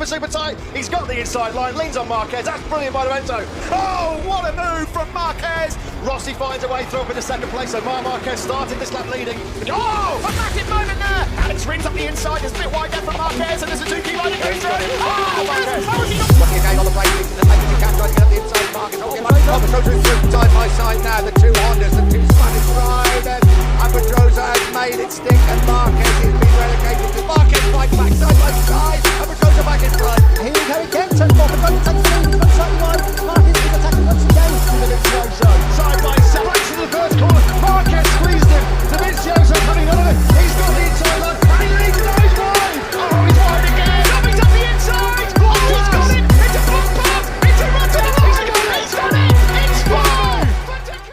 super tight. He's got the inside line, leans on Marquez. That's brilliant by Lorenzo. Oh, what a move from Marquez. Rossi finds a way through up into second place. So Marquez started this lap leading. Oh, a massive moment there. Alex rings up the inside. It's a bit wide there from Marquez. And there's a Suzuki rider going through. Oh, Marquez. Looking again on the braking, and making the catch, trying to get up the inside. Marquez on the through side by side now. The two Hondas, the two Spanish riders. And Pedrosa has made it stick, and Marquez has been relegated to Marquez right back side by side. And Pedrosa back in front. Here we go again, turn four, Pedrosa takes the lead, front slightly wide. Marquez is attacking once again. Side by side, right into the first corner. Marquez